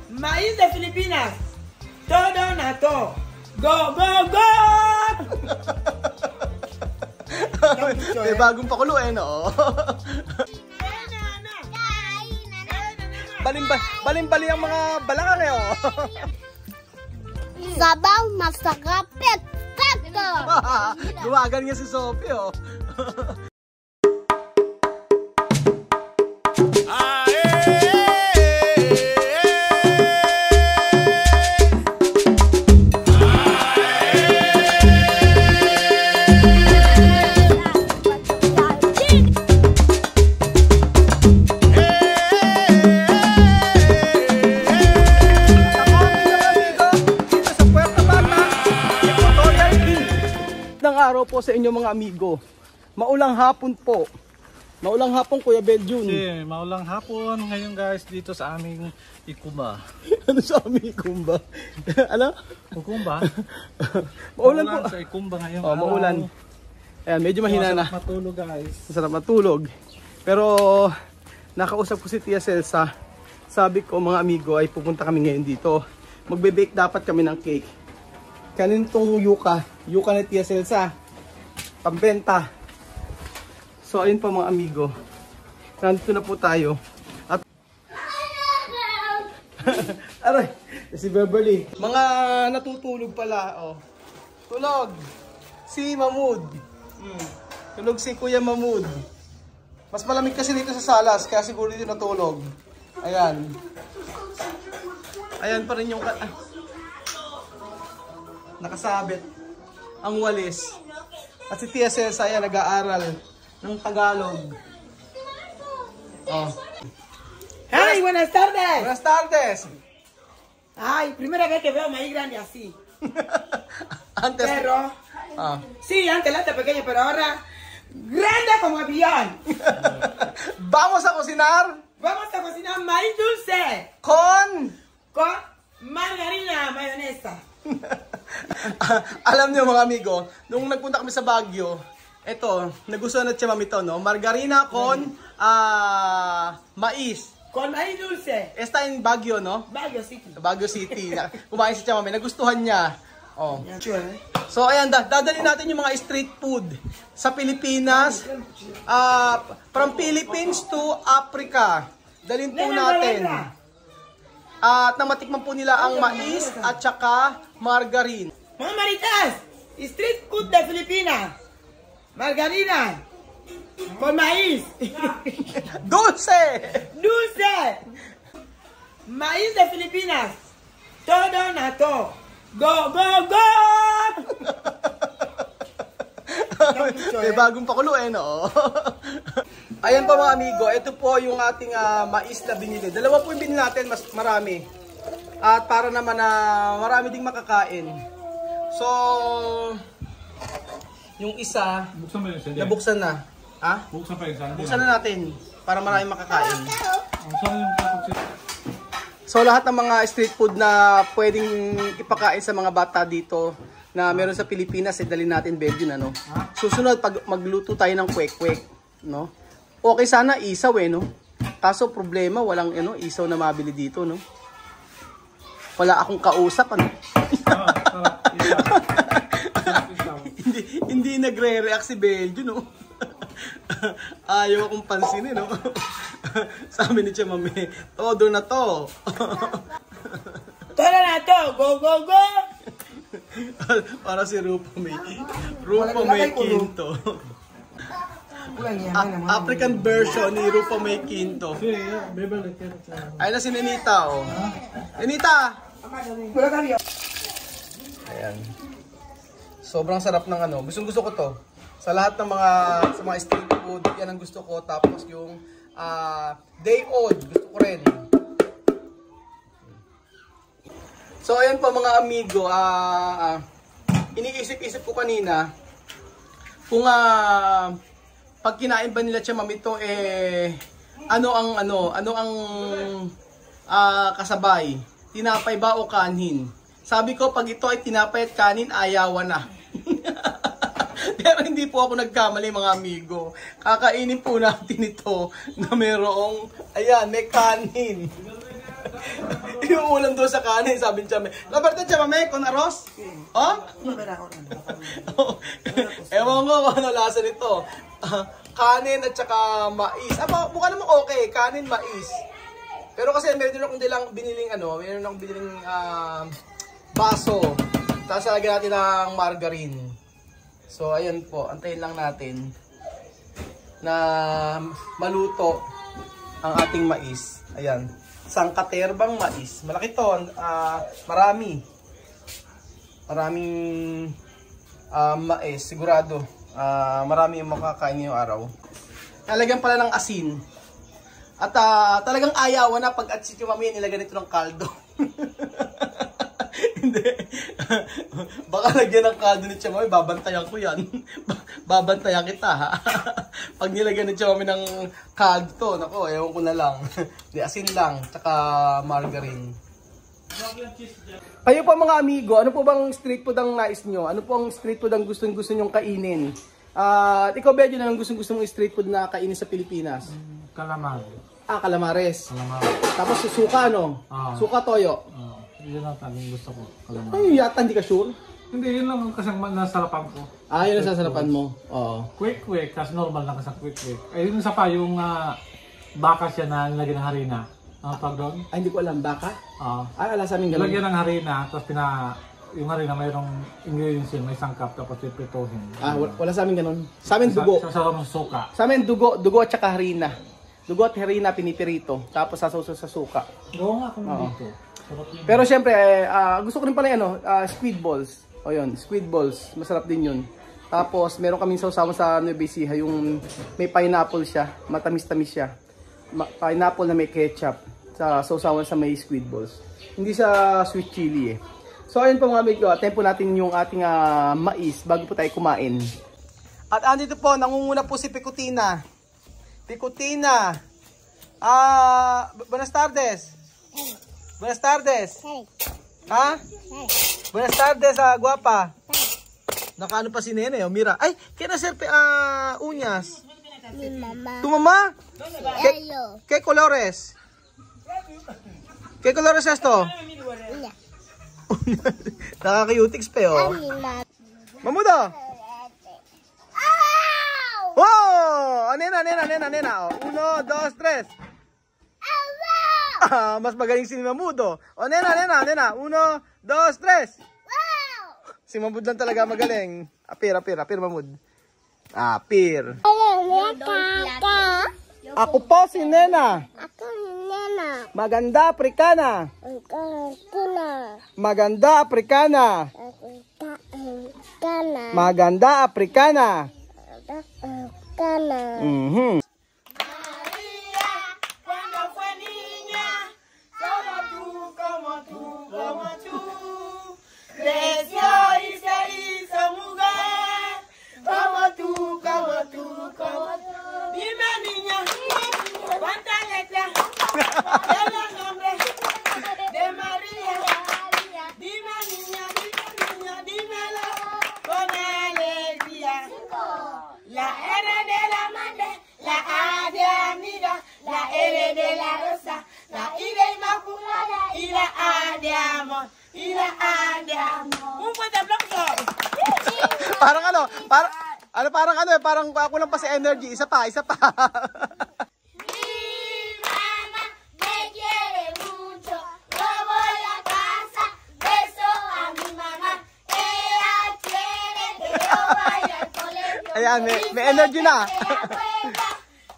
Maíz de Filipinas. Todo na to. Go, go, go! May bagong pakulo eh, no? Baling-bali ang mga balakang eh, oh. Sabaw, masarap, peto. Gumagan nga si Sophie, oh. Araw po sa inyo mga amigo. Maulang hapon po. Maulang hapon Kuya Beljun. Si, maulang hapon ngayon guys dito sa aming Ikumba. Ano sa aming Ikumba? Ano? Ikumba? Maulan po sa Ikumba ngayon. Oh, maulan. Ayan, medyo mahina na. Masarap matulog guys. Masarap matulog. Pero nakausap ko si Tia Celsa. Sabi ko mga amigo ay pupunta kami ngayon dito. Magbe-bake dapat kami ng cake. Kanintong yuka ni Tia Celsa, pambenta. So ayun po mga amigo, nandito na po tayo. At aray, si Beverly. Mga natutulog pala, oh. Tulog si Mahmoud. Tulog si Kuya Mahmoud. Mas malamig kasi dito sa salas, kaya siguro dito natulog. Ayan. Ayan pa rin yung nakasabit ang walis. At si Tia Celsa ayan, nag-aaral ng Tagalog. Oh. Hi, buenas tardes. Buenas tardes. Ay, primera vez que veo maíz grande así. Antes. Pero, sí, antes lata pequeño, pero ahora grande como avión. Vamos a cocinar. Vamos a cocinar maíz dulce. Con margarina, mayonesa. Alam niyo mga amigo, nung nagpunta kami sa Baguio, eto, nagustuhan na siya mamito, no? Margarina con mais. Con maíz dulce. Está in Baguio, no? Baguio City. Baguio City. Kumain si Chamame, nagustuhan niya. Oh. So ayan, dadalhin natin yung mga street food sa Pilipinas. From Philippines to Africa. Dalhin po natin. At namatikman po nila ang mais at saka margarine. Mga maritas, street food de Filipinas. Margarina con maíz. Dulce! Dulce. Maíz de Filipinas. Todo na to. Go, go, go! May bagong pakulo eh, no? Ayan pa mga amigo, ito po yung ating mais na binili. Dalawa po yung binili natin, mas marami. At para naman na marami ding makakain. So, yung isa, nabuksan na. Ha? Buksan pa yung buksan na natin para marami makakain. yung So, lahat ng mga street food na pwedeng ipakain sa mga bata dito na meron sa Pilipinas, dalhin natin Belgium, ano? Susunod, pag magluto tayo ng kwek-kwek, no? Okay sana isaw eh, no? Kaso problema, walang isaw na mabili dito, no? Wala akong kausap, ano? hindi nagre-react si Belgium, no? Ayaw akong pansinin, no? Sabi ni Chamame, todo na to. Todo na to, go, go, go! Para si Rupa May Quinto. African version ni Rupa May Quinto. Ayun na si Nenita, oh. Nenita! Ayan. Sobrang sarap ng gusto ko to. Sa lahat ng mga street food, yan ang gusto ko. Tapos yung day old, gusto ko rin. So ayan po mga amigo, iniisip-isip ko kanina kung pag kinain ba nila Chamame ito ano ang kasabay, tinapay ba o kanin? Sabi ko pag ito ay tinapay at kanin, ayawan na. Pero hindi po ako nagkamali mga amigo. Kakainin po natin ito na mayroong, ayan, may kanin. yung ulam doon sa kanin, sabi niya, Laberta chamame con arroz? Oh? Ewan ko kung ano lasa nito. Kanin at saka mais. Mukha naman okay, kanin, mais. Pero kasi meron akong biniling baso. Tapos lagyan natin ng margarine. So ayan po, antayin lang natin na maluto ang ating mais. Ayan, sangkaterbang mais. Malaki to, maraming mais, sigurado. Marami yung makakain ngayong araw. Nalagyan pala ng asin. At talagang ayawan na pag atsit yung mamaya nilagyan nito ng kaldo. Hindi. Baka lagyan ng kaldo ni Chamami, babantayan ko yan. Babantayan kita ha. Pag nilagyan ni Chamami ng kaldo, nako, ewan ko na lang. Di, asin lang, tsaka margarine. Kayo po mga amigo, ano po bang street food ang nais nyo? Ano po ang street food ang gusto nyong kainin? At ikaw, Bedyo, na gusto mong street food na kainin sa Pilipinas? Calamar. Calamares. Calamar. Tapos suka, no? Suka toyo. Yun lang talagang gusto ko. Calamar. Ay, yata hindi ka sure? Hindi, yun lang kasi nasarapan ko. Yun ang sasarapan mo. Oo. Quick, kasi normal lang kasi quick. Ay, yun sa pa, yung baka siya na nilagyan ng harina. Ano tawag doon? Ay, hindi ko alam. Baka? Ala sa amin ganun. Nilagyan ng harina, tapos yung harina mayroong ingredients yun, may sangkap, tapos pipituhin. Wala sa amin ganun. Sa amin dugo. Sa suka. Sa amin dugo at saka harina. Dugo at harina pinipirito, tapos sasawsaw sa suka. Oo nga, kung dito. Pero syempre, gusto ko rin pala squid balls. O yun, squid balls. Masarap din yun. Tapos, meron kaming sausawan sa Nueva Ecija, yung may pineapple siya. Matamis-tamis siya. Pineapple na may ketchup. Sa sausawan sa may squid balls. Hindi sa sweet chili eh. So, ayun po mga amigo. Tempo natin yung ating mais bago po tayo kumain. At andito po, nangunguna po si Picotina. Picotina. Buenas tardes. Buenas tardes. Ha? Buenas tardes, guapa. Nakaano pa si Nene, mira. Ay, kaya na serpe uñas. Mi mamá. ¿Tu mamá? Yo. ¿Qué colores? ¿Qué colores es esto? Mira. Nakaka-cutics pe, oh. Mi mamá. Mamudo. Oh! Nena. Oh. 1, 2, 3. Mas magaling si Mamudo. O, nena. 1, 2, 3. Si Mamud lang talaga magaling. Apir, Mamud. Apir. Ako po si Nena. Ako ni Nena. Maganda Africana. Maganda Africana. Maganda Africana. Creció y se hizo mujer, como tú. Dime niña, ¿cuántas letras tiene el nombre de María? Dime niña, dímelo con alegría. La R de la madre, la A de amiga, la L de la rosa, la I de inmaculada y la A de amor. Un fuerte aplauso. Parang ako lang pa si energy. Isa pa. Mi mamá me quiere mucho. Yo voy a casa, beso a mi mamá. Ella quiere que yo vaya al colegio. Ayan, may energy na.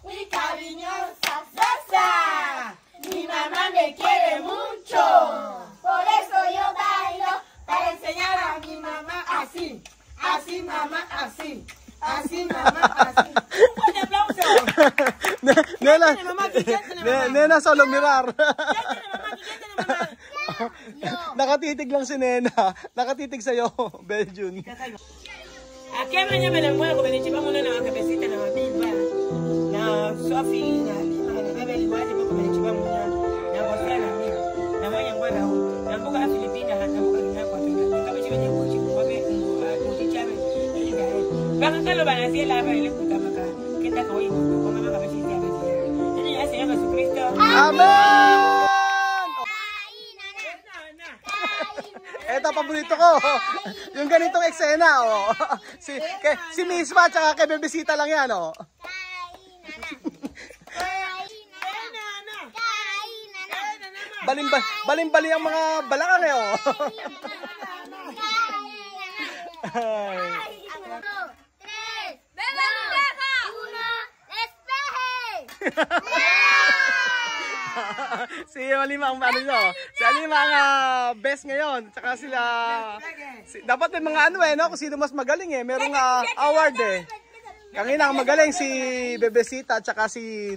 Muy cariñosa, Sasa. Mi mamá me quiere mucho. Por eso yo bailo para enseñar a mi mamá así. Así, mamá, así. Así, mamá, así. Un fuerte aplauso. Nena, solo mirar. Nakatitig lang si Nena. Nakatitig sa'yo, Belgian. Aquí hablan ya me la muevo, me dice vamos a una cabecita na biba. Na Sophie, na bebe liwaje kwa me dice vamos na bosia na mimi. Na moya ngwana ho. Na mbuga ya Filipina na mbuga ni kwa Filipina. Kama chiwe ni kuchi kwa be mutichabe. Baka kalo bana siela hapa ile kutamaka. Kenda kwa hiyo kwa mama kabisa ya basi. Ni Yesu Kristo. Amen. Ito, paborito ko. Yung ganitong eksena, oh. Si Misma, tsaka kay Bebesita lang yan, oh. Baling-bali ang mga balakang, eh, oh. Si Alima ang ano nyo. Si Alima ang best ngayon. Tsaka sila... dapat may mga ano eh, no? Kung sino mas magaling eh. Merong award eh. Kanina ang magaling si Bebesita tsaka si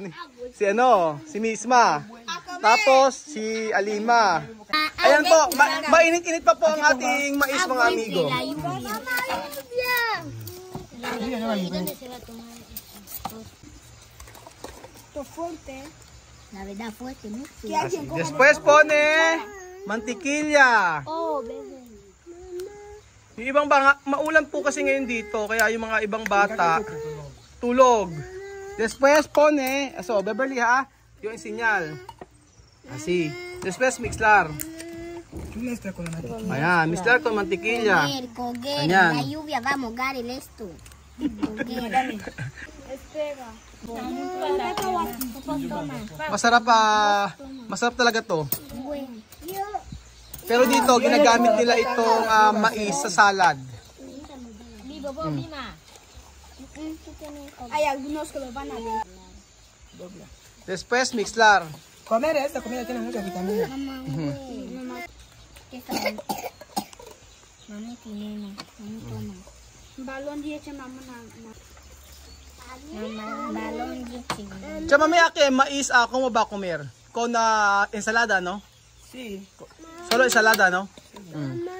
Misma. Tapos si Alima. Ayan po, mainit-init pa po ang ating mais mga amigo. La verdad fuerte, ¿no? Después pone mantikilya. Oh, bebe. Yung ibang maulan po kasi ngayon dito, kaya yung mga ibang bata tulog. Después pone, Beverly ha, yung sinyal. Así. Después mixlar. Ayan, mixlar con mantikilya. Ayan. La lluvia va a mojar el esto. Masarap talaga to. Pero dito ginagamit nila itong mais sa salad. Hay algunos que lo van a ver. Después mixlar. Comer esta comida tiene mucha vitamina. Mami tiene, mami toma. Balon dia cuma balon dia. Chama may ake mais como ba comer? Con ensalada, no? Sí. Solo ensalada, no?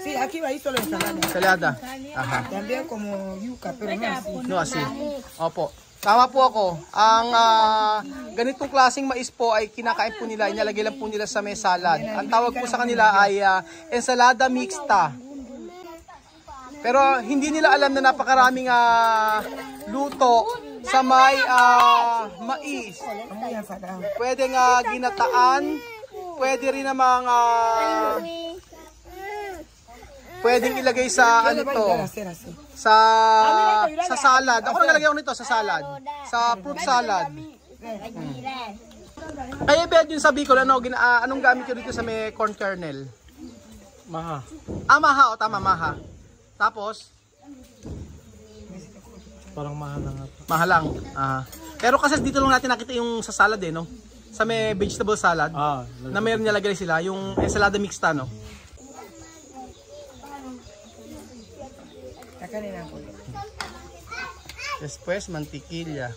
Sí, aquí va ahí solo ensalada. Ensalada. Aha. También como yuca, pero no así. No, así. Opo. Tama po ako. Ang ganitong klaseng mais po ay kinakain po nila, inalagay lang po nila sa may salad. Ang tawag po sa kanila ay ensalada mixta. Pero hindi nila alam na napakaraming luto sa may mais. Pwede nga ginataan, pwede rin namang pwedeng ilagay sa ano to, sa salad. Ako nagalagay ako nito sa salad, sa fruit salad. Ay, bet yung sabi ko, anong gamit ko dito sa may corn kernel? Maha. Maha, o tama, maha. Tapos Parang mahal lang. Mahal lang. Pero kasi dito lang natin nakita yung sa salad eh, no? Sa may vegetable salad. Na mayroon nilagay sila, yung ensalada mixta, no? Después, mantikilya.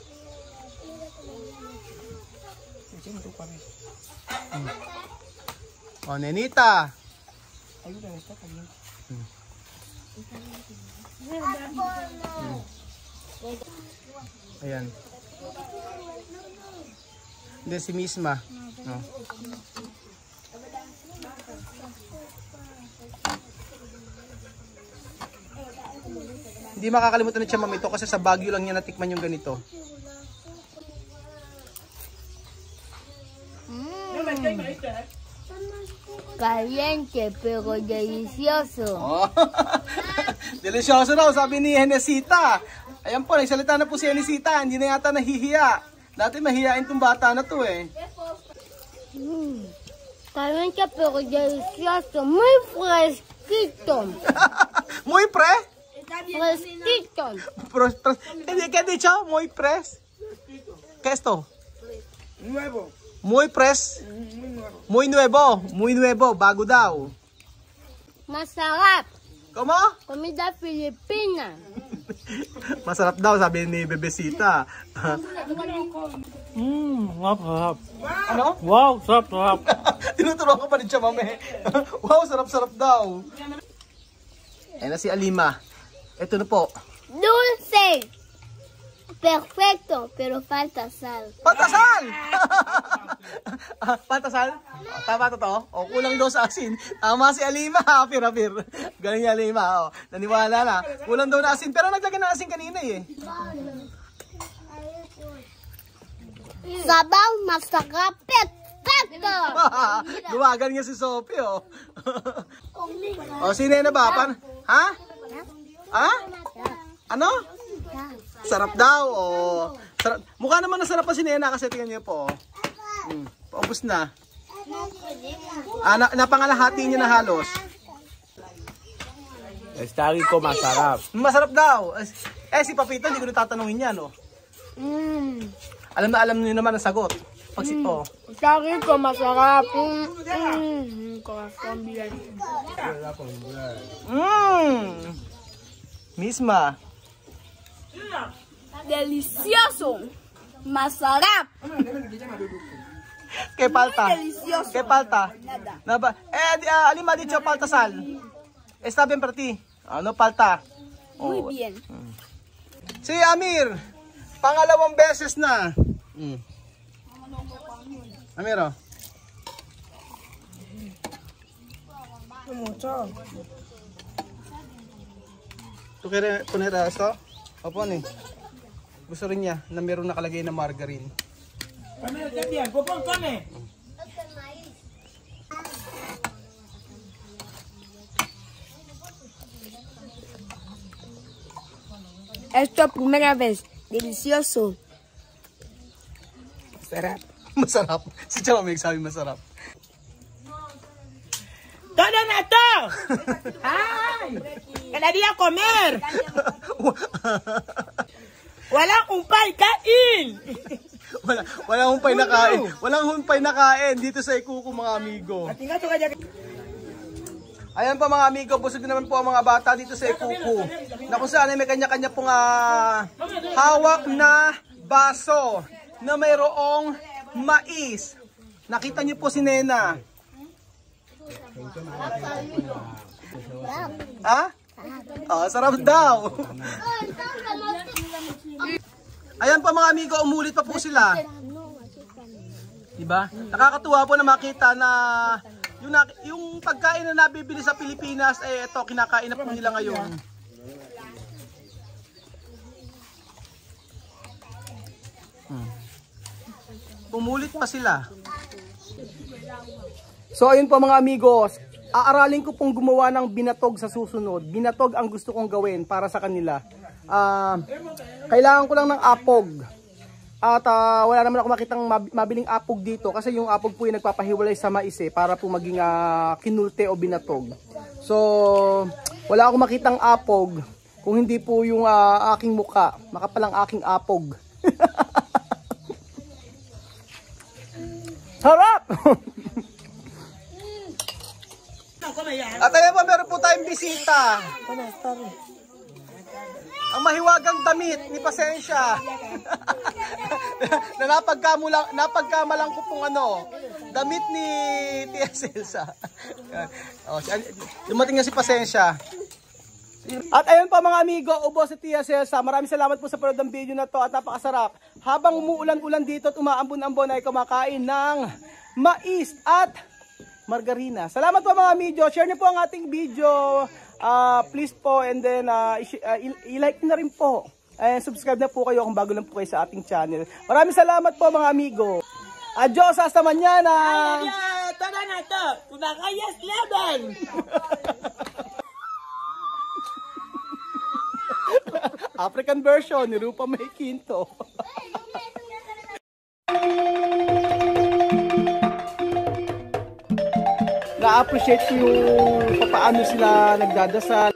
Oh, nenita. Ayan. Hindi si Misma. No. Hindi makakalimutan ni Chamam ito kasi sa Baguio lang niya natikman yung ganito. Caliente pero delicioso. Oh. Delicioso raw, sabi ni Enesita. Ayan po, nagsalita na po si Enesita. Hindi na yata nahihiya. Dati mahihiyain tong bata na to eh. Caliente pero delicioso. Muy fresquito. Muy pre? Fresquito. ¿Qué he dicho? Muy pres. ¿Qué es esto? Nuevo. Muy pres. Muy nuevo. Muy nuevo. Bago daw. Masarap. ¿Cómo? Comida Filipina. Masarap daw, sabi ni Bebesita. Sarap. Ano? Wow, sarap, sarap. Tinuturuan ko pa rin siya, mami. Wow, sarap-sarap daw. Ayan na si Alima. Ito na po. Dulce. Perfecto, pero falta sal. Pantasal! Pantasal? Tama to to? O, kulang daw sa asin. Tama si Alima. Apir. Galing ni Alima. O, naniwala na. Kulang daw na asin. Pero naglagay na asin kanina eh. Sabaw masarap. Sakto! Gumagan nga si Sophie, oh. O, si Nena ba? Ha? Ha? Ano? Sarap daw, oh. Sarap. Mukha naman nasarap pa si Nena kasi tingnan niyo po, oh. Paubos na. Napangalahati niya na halos. Estari ko masarap. Masarap daw. Si Papito, hindi ko natatanungin yan, oh. Alam na alam niyo naman ang sagot. Pag Estari ko masarap. Misma. Delicioso! Masarap! Kay Palta. Delicioso! Kay Palta. Nada. Alima dicho Palta Sal. Está bien para ti. Ano Palta? Muy bien. Si Amir. Pangalawang beses na. Amiro. ¿Tú quieres poner esto? Opo ni. Gusto rin niya na meron nakalagay na margarine. Kami, katiyan. Pupong kami. Esto primera vez. Delicioso. Masarap. Masarap. Si Chama may sabi masarap. ¡Todo nato! ¡Ay! ¡Quedaría comer! ¡Walang umpay kain! Walang humpay na kain. Walang humpay na kain dito sa Ikuko mga amigo. Ayan pa mga amigo, busog naman po ang mga bata dito sa Ikuko. Na kung saan ay may kanya-kanya pong hawak na baso na mayroong mais. Nakita niyo po si Nena. Ha? Oh, sarap daw. Ayan pa mga amigo, umulit pa po sila. Diba? Nakakatuwa po na makita na yung pagkain na nabibili sa Pilipinas, ito, kinakain na po nila ngayon. Umulit pa sila. So ayun po mga amigos, aaralin ko pong gumawa ng binatog sa susunod. Binatog ang gusto kong gawin para sa kanila. Kailangan ko lang ng apog. At wala naman ako makitang mabiling apog dito kasi yung apog po yung nagpapahiwalay sa mais para po maging kinulte o binatog. So wala akong makitang apog kung hindi po yung aking muka. Makapalang aking apog. Sarap! At ayan po, meron po tayong bisita. Ang mahiwagang damit ni Pasensya. Na napagkamalang ko pong damit ni Tia Celsa. Dumating na si Pasensya. At ayun pa mga amigo, ubos si Tia Celsa. Maraming salamat po sa panood ng video na to at napakasarap. Habang umuulan-ulan dito at umaambon-ambon ay kumakain ng mais at margarina. Salamat po mga amigo. Share niyo po ang ating video. Please po and then i-like na rin po. And subscribe na po kayo kung bago lang po kayo sa ating channel. Maraming salamat po mga amigo. Adios, hasta mañana. Adiós, todo nato. Kumakayas laban. African version ni Rupa May Quinto. Na-appreciate ko yung paano sila nagdadasal.